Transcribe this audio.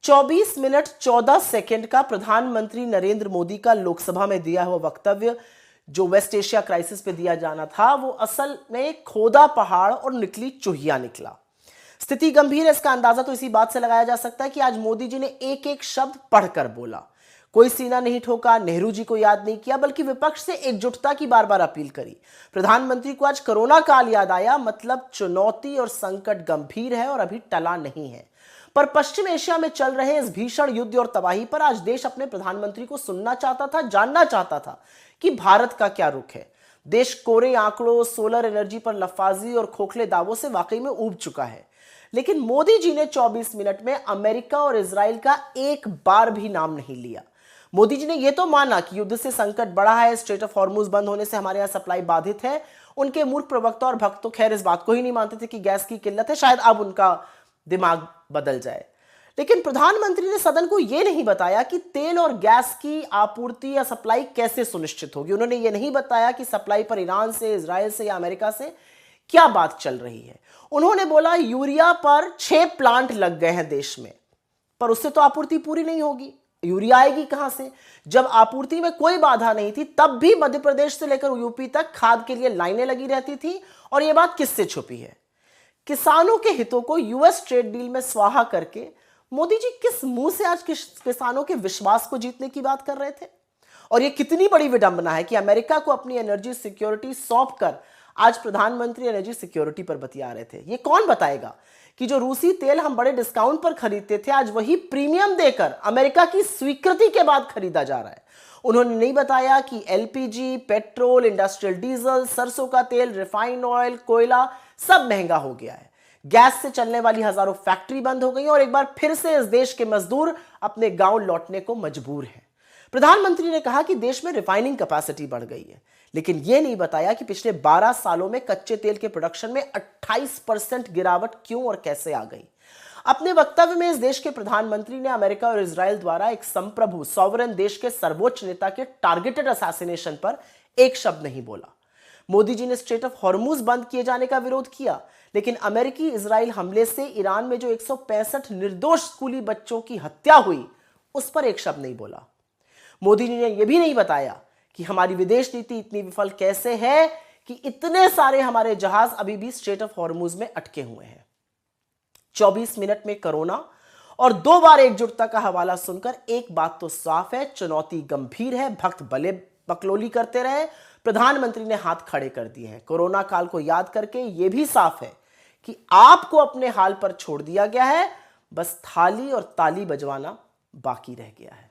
24 minute 14 second का प्रधानमंत्री नरेंद्र मोदी का लोकसभा में दिया हुआ वक्तव्य जो वेस्ट एशिया क्राइसिस पे दिया जाना था, वो असल में खोदा पहाड़ और निकली चूहिया निकला। स्थिति गंभीर है, इसका अंदाजा तो इसी बात से लगाया जा सकता है कि आज मोदी जी ने एक एक शब्द पढ़कर बोला। कोई सीना नहीं ठोका, नेहरू जी को याद नहीं किया, बल्कि विपक्ष से एकजुटता की बार बार अपील करी। प्रधानमंत्री को आज कोरोना काल याद आया, मतलब चुनौती और संकट गंभीर है और अभी टला नहीं है। पर पश्चिम एशिया में चल रहे इस भीषण युद्ध और तबाही पर आज देश अपने प्रधानमंत्री को सुनना चाहता था, जानना चाहता था कि भारत का क्या रुख है। देश कोरे आंकड़ों, सोलर एनर्जी पर लफाजी और खोखले दावों से वाकई में ऊब चुका है। लेकिन मोदी जी ने 24 मिनट में अमेरिका और इजराइल का एक बार भी नाम नहीं लिया। मोदी जी ने यह तो माना कि युद्ध से संकट बढ़ा है, स्ट्रेट ऑफ हॉर्मुज बंद होने से हमारे यहां सप्लाई बाधित है। उनके मूर्ख प्रवक्ता और भक्त तो खैर इस बात को ही नहीं मानते थे कि गैस की किल्लत है, शायद अब उनका दिमाग बदल जाए। लेकिन प्रधानमंत्री ने सदन को यह नहीं बताया कि तेल और गैस की आपूर्ति या सप्लाई कैसे सुनिश्चित होगी। उन्होंने यह नहीं बताया कि सप्लाई पर ईरान से, इजराइल से या अमेरिका से क्या बात चल रही है। उन्होंने बोला यूरिया पर 6 प्लांट लग गए हैं देश में, पर उससे तो आपूर्ति पूरी नहीं होगी। यूरिया आएगी कहां से? जब आपूर्ति में कोई बाधा नहीं थी तब भी मध्य प्रदेश से लेकर यूपी तक खाद के लिए लाइनें लगी रहती थी। और यह बात किससे छुपी है? किसानों के हितों को यूएस ट्रेड डील में स्वाहा करके मोदी जी किस मुंह से आज किसानों के विश्वास को जीतने की बात कर रहे थे? और यह कितनी बड़ी विडंबना है कि अमेरिका को अपनी एनर्जी सिक्योरिटी सौंप कर आज प्रधानमंत्री एनर्जी सिक्योरिटी पर बतिया रहे थे। यह कौन बताएगा कि जो रूसी तेल हम बड़े डिस्काउंट पर खरीदते थे, आज वही प्रीमियम देकर अमेरिका की स्वीकृति के बाद खरीदा जा रहा है। उन्होंने नहीं बताया कि एलपीजी, पेट्रोल, इंडस्ट्रियल डीजल, सरसों का तेल, रिफाइंड ऑयल, कोयला सब महंगा हो गया है। गैस से चलने वाली हजारों फैक्ट्री बंद हो गई और एक बार फिर से इस देश के मजदूर अपने गांव लौटने को मजबूर हैं। प्रधानमंत्री ने कहा कि देश में रिफाइनिंग कैपेसिटी बढ़ गई है, लेकिन यह नहीं बताया कि पिछले 12 सालों में कच्चे तेल के प्रोडक्शन में 28% गिरावट क्यों और कैसे आ गई। अपने वक्तव्य में इस देश के प्रधानमंत्री ने अमेरिका और इजराइल द्वारा एक संप्रभु सॉवरेन देश के सर्वोच्च नेता के टारगेटेड असैसिनेशन पर एक शब्द नहीं बोला। मोदी जी ने स्ट्रेट ऑफ हॉर्मुज बंद किए जाने का विरोध किया, लेकिन अमेरिकी इजराइल हमले से ईरान में जो 165 निर्दोष स्कूली बच्चों की हत्या हुई उस पर एक शब्द नहीं बोला। मोदी जी ने यह भी नहीं बताया कि हमारी विदेश नीति इतनी विफल कैसे है कि इतने सारे हमारे जहाज अभी भी स्ट्रेट ऑफ हॉर्मुज में अटके हुए हैं। 24 मिनट में कोरोना और 2 बार एकजुटता का हवाला सुनकर एक बात तो साफ है, चुनौती गंभीर है। भक्त भले बकलोली करते रहे, प्रधानमंत्री ने हाथ खड़े कर दिए हैं। कोरोना काल को याद करके यह भी साफ है कि आपको अपने हाल पर छोड़ दिया गया है, बस थाली और ताली बजवाना बाकी रह गया है।